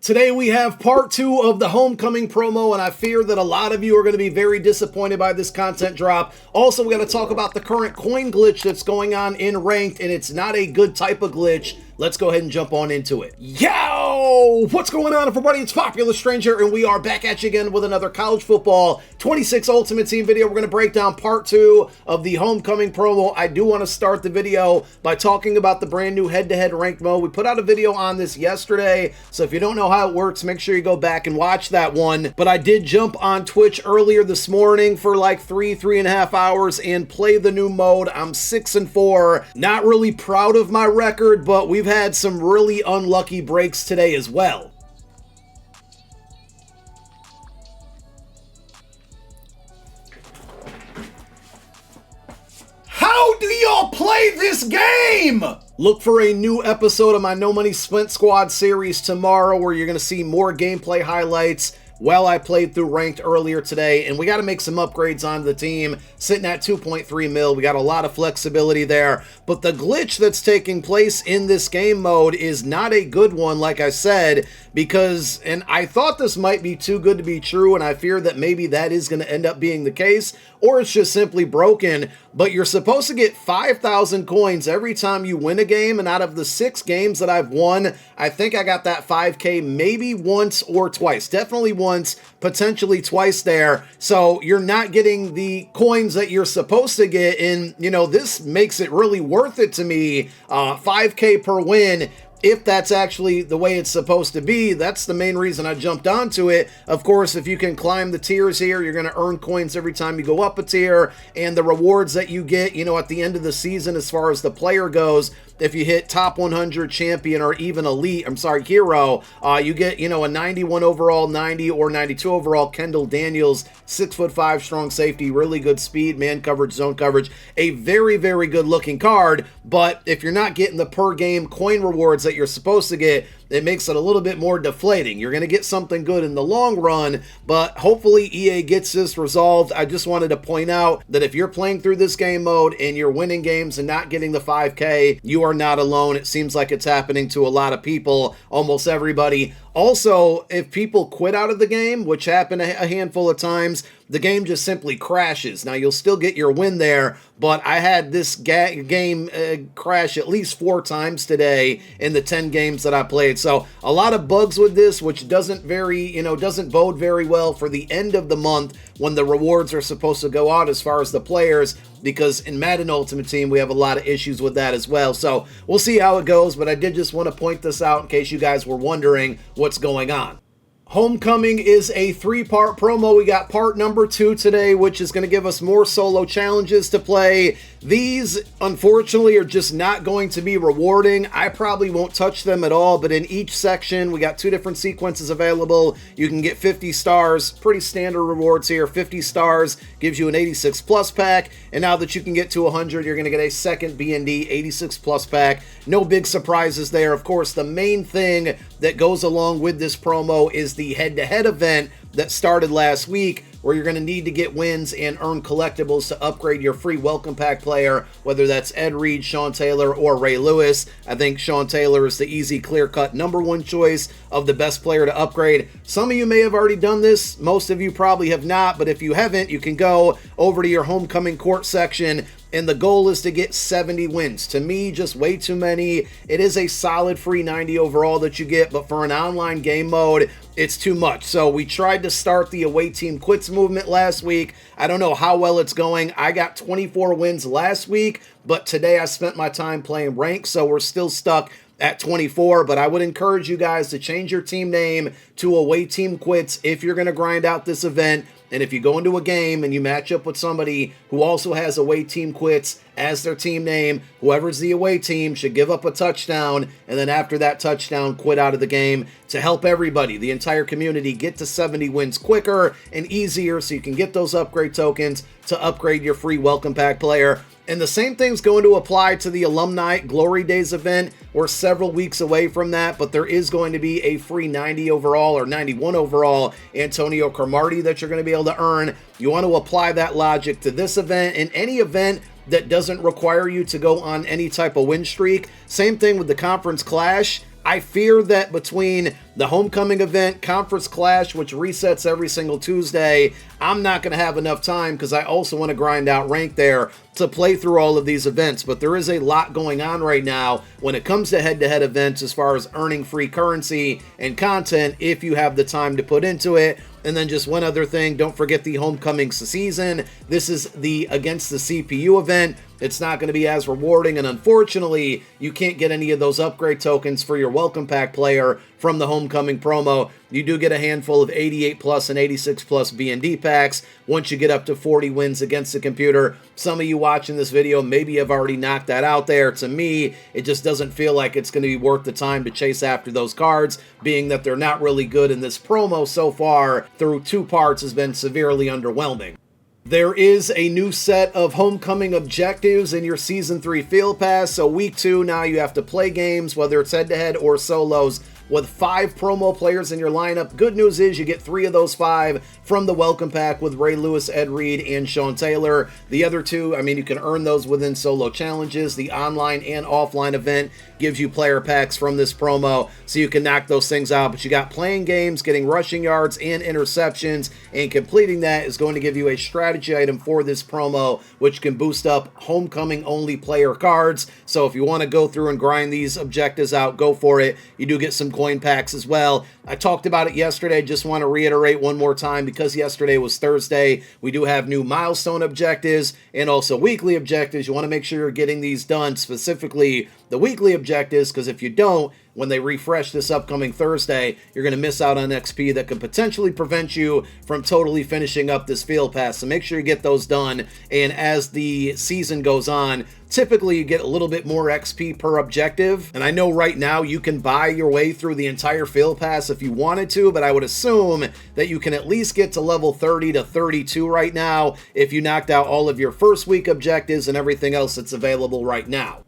Today we have part 2 of the homecoming promo, and I fear that a lot of you are going to be very disappointed by this content drop. Also, we're going to talk about the current coin glitch that's going on in Ranked, and it's not a good type of glitch. Let's go ahead and jump on into it. Yo! What's going on, everybody? It's Popular Stranger, and we are back at you again with another college football 26 Ultimate Team video. We're going to break down part 2 of the homecoming promo. I do want to start the video by talking about the brand new head-to-head ranked mode. We put out a video on this yesterday, so if you don't know how it works, make sure you go back and watch that one. But I did jump on Twitch earlier this morning for like 3.5 hours and play the new mode. I'm 6-4. Not really proud of my record, but we've had some really unlucky breaks today as well. How do y'all play this game? Look for a new episode of my No Money Spent Squad series tomorrow, where you're going to see more gameplay highlights while I played through Ranked earlier today, and we got to make some upgrades on the team, sitting at 2.3 mil. We got a lot of flexibility there, but the glitch that's taking place in this game mode is not a good one, like I said, because, and I thought this might be too good to be true, and I fear that maybe that is going to end up being the case, or it's just simply broken, but you're supposed to get 5,000 coins every time you win a game, and out of the 6 games that I've won, I think I got that 5K maybe once or twice. Definitely once, potentially twice there. So you're not getting the coins that you're supposed to get, and, you know, this makes it really worth it to me. 5K per win. If that's actually the way it's supposed to be, that's the main reason I jumped onto it. Of course, if you can climb the tiers here, you're going to earn coins every time you go up a tier, and the rewards that you get, you know, at the end of the season as far as the player goes, if you hit top 100 champion or even elite, hero, you get, you know, a 91 overall, 90 or 92 overall Kendall Daniels, 6'5" strong safety, really good speed, man coverage, zone coverage, a very, very good looking card. But if you're not getting the per game coin rewards that you're supposed to get, it makes it a little bit more deflating. You're going to get something good in the long run, but hopefully EA gets this resolved. I just wanted to point out that if you're playing through this game mode and you're winning games and not getting the 5K, you are not alone. It seems like it's happening to a lot of people, almost everybody. Also, if people quit out of the game, which happened a handful of times, the game just simply crashes. Now, you'll still get your win there, but I had this game crash at least 4 times today in the 10 games that I played. So a lot of bugs with this, which doesn't bode very well for the end of the month when the rewards are supposed to go out as far as the players, because in Madden Ultimate Team, we have a lot of issues with that as well. So we'll see how it goes, but I did just want to point this out in case you guys were wondering what's going on. Homecoming is a 3-part promo. We got part number 2 today, which is going to give us more solo challenges to play. These, unfortunately, are just not going to be rewarding. I probably won't touch them at all, but in each section, we got 2 different sequences available. You can get 50 stars, pretty standard rewards here. 50 stars gives you an 86 plus pack, and now that you can get to 100, you're going to get a second B&D 86 plus pack. No big surprises there. Of course, the main thing that goes along with this promo is the head-to-head event that started last week, where you're going to need to get wins and earn collectibles to upgrade your free welcome pack player, whether that's Ed Reed, Sean Taylor, or Ray Lewis. I think Sean Taylor is the easy, clear-cut #1 choice of the best player to upgrade. Some of you may have already done this. Most of you probably have not, but if you haven't, you can go over to your homecoming court section, and the goal is to get 70 wins. To me, just way too many. It is a solid free 90 overall that you get, but for an online game mode, it's too much. So we tried to start the away team quits movement last week. I don't know how well it's going. I got 24 wins last week, but today I spent my time playing ranked, so we're still stuck at 24, but I would encourage you guys to change your team name to Away Team Quits if you're going to grind out this event. And if you go into a game and you match up with somebody who also has Away Team Quits as their team name, whoever's the away team should give up a touchdown, and then after that touchdown, quit out of the game to help everybody, the entire community, get to 70 wins quicker and easier, so you can get those upgrade tokens to upgrade your free welcome pack player. And the same thing's going to apply to the Alumni Glory Days event. We're several weeks away from that, but there is going to be a free 90 overall or 91 overall Antonio Cromartie that you're going to be able to earn. You want to apply that logic to this event and any event that doesn't require you to go on any type of win streak. Same thing with the Conference Clash. I fear that between the homecoming event, Conference Clash, which resets every single Tuesday, I'm not going to have enough time because I also want to grind out rank there to play through all of these events. But there is a lot going on right now when it comes to head-to-head events as far as earning free currency and content if you have the time to put into it. And then just one other thing, don't forget the homecoming season. This is the Against the CPU event. It's not going to be as rewarding, and unfortunately, you can't get any of those upgrade tokens for your welcome pack player from the homecoming promo. You do get a handful of 88 plus and 86 plus B&D packs once you get up to 40 wins against the computer. Some of you watching this video maybe have already knocked that out there. To me, it just doesn't feel like it's going to be worth the time to chase after those cards, being that they're not really good, and this promo so far through 2 parts has been severely underwhelming. There is a new set of homecoming objectives in your Season 3 Field Pass, so Week 2 now you have to play games, whether it's head-to-head or solos, with 5 promo players in your lineup. Good news is you get 3 of those 5 from the welcome pack with Ray Lewis, Ed Reed, and Sean Taylor. The other 2, I mean, you can earn those within solo challenges. The online and offline event gives you player packs from this promo, so you can knock those things out. But you got playing games, getting rushing yards and interceptions, and completing that is going to give you a strategy item for this promo, which can boost up homecoming-only player cards. So if you want to go through and grind these objectives out, go for it. You do get some coin packs as well. I talked about it yesterday, just want to reiterate one more time because yesterday was Thursday. We do have new milestone objectives and also weekly objectives. You want to make sure you're getting these done, specifically the weekly objectives, because if you don't, when they refresh this upcoming Thursday, you're going to miss out on XP that could potentially prevent you from totally finishing up this field pass. So make sure you get those done. And as the season goes on, typically you get a little bit more XP per objective. And I know right now you can buy your way through the entire field pass if you wanted to, but I would assume that you can at least get to level 30 to 32 right now if you knocked out all of your first week objectives and everything else that's available right now.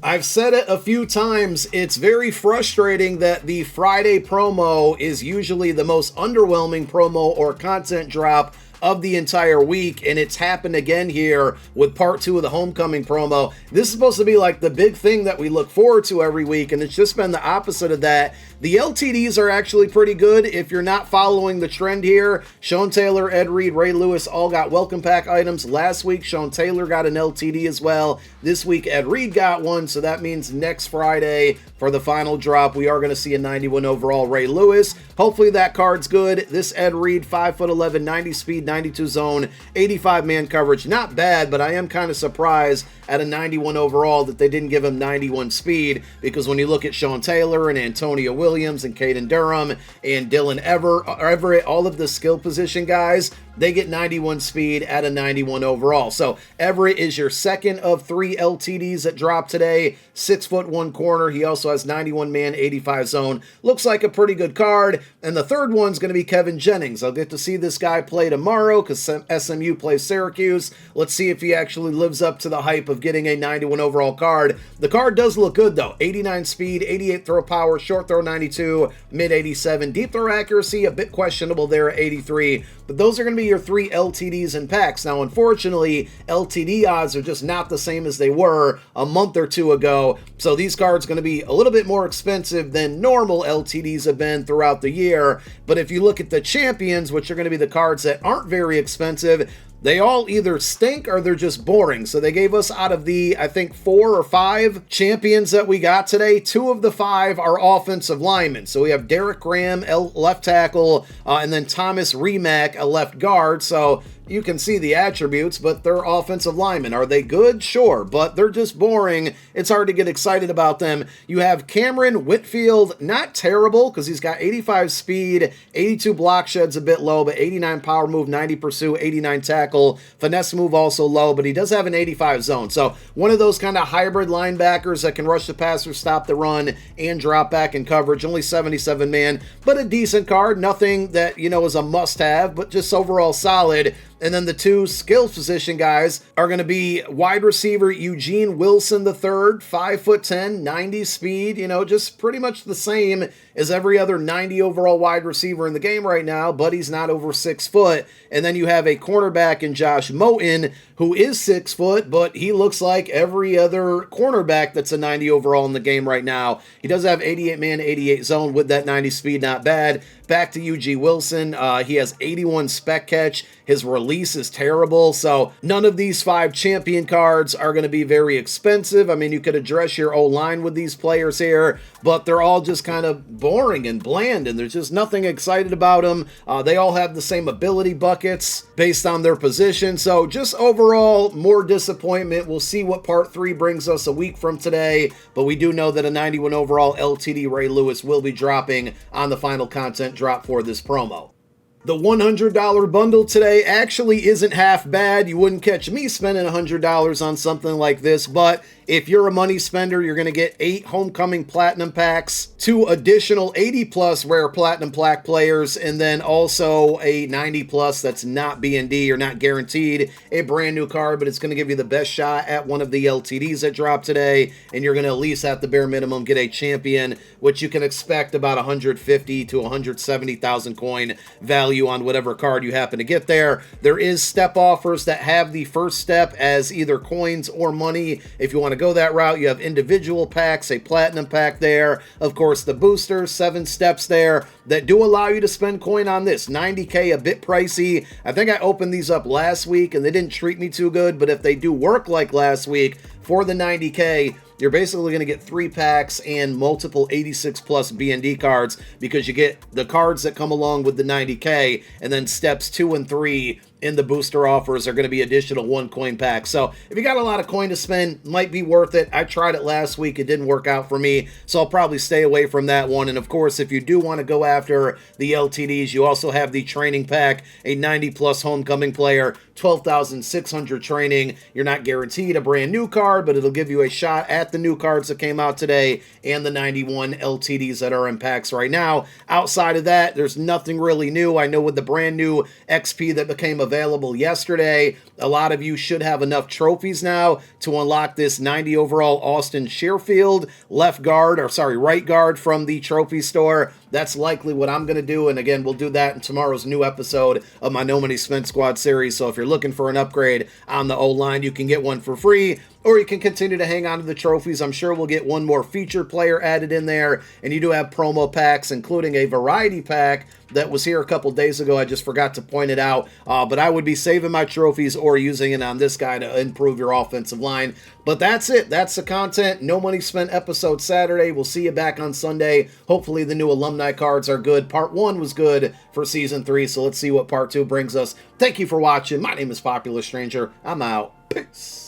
I've said it a few times, it's very frustrating that the Friday promo is usually the most underwhelming promo or content drop of the entire week, and it's happened again here with part 2 of the homecoming promo. This is supposed to be like the big thing that we look forward to every week, and it's just been the opposite of that. The LTDs are actually pretty good. If you're not following the trend here, Sean Taylor, Ed Reed, Ray Lewis all got welcome pack items. Last week, Sean Taylor got an LTD as well. This week, Ed Reed got one, so that means next Friday for the final drop, we are going to see a 91 overall Ray Lewis. Hopefully that card's good. This Ed Reed, 5'11", 90 speed, 92 zone, 85 man coverage. Not bad, but I am kind of surprised at a 91 overall that they didn't give him 91 speed, because when you look at Sean Taylor and Antonio Williams and Caden Durham and Dylan Everett, all of the skill position guys, they get 91 speed at a 91 overall. So Everett is your second of 3 LTDs that dropped today. 6'1" corner. He also has 91 man, 85 zone. Looks like a pretty good card. And the third one's going to be Kevin Jennings. I'll get to see this guy play tomorrow because SMU plays Syracuse. Let's see if he actually lives up to the hype of getting a 91 overall card. The card does look good though. 89 speed, 88 throw power, short throw 92, mid 87. Deep throw accuracy, a bit questionable there at 83. But those are going to be your 3 LTDs and packs. Now, unfortunately, LTD odds are just not the same as they were a month or 2 ago. So these cards are going to be a little bit more expensive than normal LTDs have been throughout the year. But if you look at the champions, which are going to be the cards that aren't very expensive, they all either stink or they're just boring. So they gave us, out of the, I think, 4 or 5 champions that we got today, 2 of the 5 are offensive linemen. So we have Derek Graham, left tackle, and then Thomas Remack, a left guard. So you can see the attributes, but they're offensive linemen. Are they good? Sure, but they're just boring. It's hard to get excited about them. You have Cameron Whitfield, not terrible, because he's got 85 speed, 82 block sheds a bit low, but 89 power move, 90 pursue, 89 tackle. Finesse move also low, but he does have an 85 zone. So one of those kind of hybrid linebackers that can rush the passer, stop the run, and drop back in coverage. Only 77 man, but a decent card. Nothing that, is a must-have, but just overall solid. And then the two skills position guys are going to be wide receiver Eugene Wilson III, 5'10", 90 speed, just pretty much the same as every other 90 overall wide receiver in the game right now, but he's not over 6 foot. And then you have a cornerback in Josh Moten, who is 6 foot, but he looks like every other cornerback that's a 90 overall in the game right now. He does have 88 man, 88 zone with that 90 speed, not bad. Back to Eugene Wilson, he has 81 spec catch. His release is terrible, so none of these 5 champion cards are going to be very expensive. I mean, you could address your O-line with these players here, but they're all just kind of boring and bland, and there's just nothing excited about them. They all have the same ability buckets based on their position, so just overall, more disappointment. We'll see what Part 3 brings us a week from today, but we do know that a 91 overall LTD Ray Lewis will be dropping on the final content drop for this promo. The $100 bundle today actually isn't half bad. You wouldn't catch me spending $100 on something like this, but if you're a money spender, you're going to get 8 Homecoming Platinum packs, 2 additional 80-plus Rare Platinum Plaque players, and then also a 90-plus that's not B&D or not guaranteed, a brand new card, but it's going to give you the best shot at one of the LTDs that dropped today, and you're going to at least at the bare minimum get a champion, which you can expect about 150 to 170,000 coin value on whatever card you happen to get there. There is step offers that have the first step as either coins or money. If you want to go that route, you have individual packs, a platinum pack there, of course the boosters, 7 steps there that do allow you to spend coin on this. 90k, a bit pricey. I think I opened these up last week and they didn't treat me too good, but if they do work like last week for the 90k, you're basically going to get 3 packs and multiple 86 plus B&D cards, because you get the cards that come along with the 90k, and then steps 2 and 3 in the booster offers are going to be additional 1 coin packs. So if you got a lot of coin to spend, might be worth it. I tried it last week. It didn't work out for me, so I'll probably stay away from that one. And of course, if you do want to go after the LTDs, you also have the training pack, a 90 plus homecoming player, 12,600 training. You're not guaranteed a brand new card, but it'll give you a shot at the new cards that came out today and the 91 LTDs that are in packs right now. Outside of that, there's nothing really new. I know with the brand new XP that became available yesterday, a lot of you should have enough trophies now to unlock this 90 overall Austin Sherfield right guard from the trophy store. That's likely what I'm going to do, and again, we'll do that in tomorrow's new episode of my No Money Spent Squad series. So if you're looking for an upgrade on the O-line, you can get one for free, or you can continue to hang on to the trophies. I'm sure we'll get one more featured player added in there, and you do have promo packs, including a variety pack that was here a couple days ago. I just forgot to point it out, but I would be saving my trophies or using it on this guy to improve your offensive line. But that's it. That's the content. No Money Spent episode Saturday. We'll see you back on Sunday. Hopefully the new alumni cards are good. Part 1 was good for Season 3, so let's see what Part 2 brings us. Thank you for watching. My name is Popular Stranger. I'm out. Peace.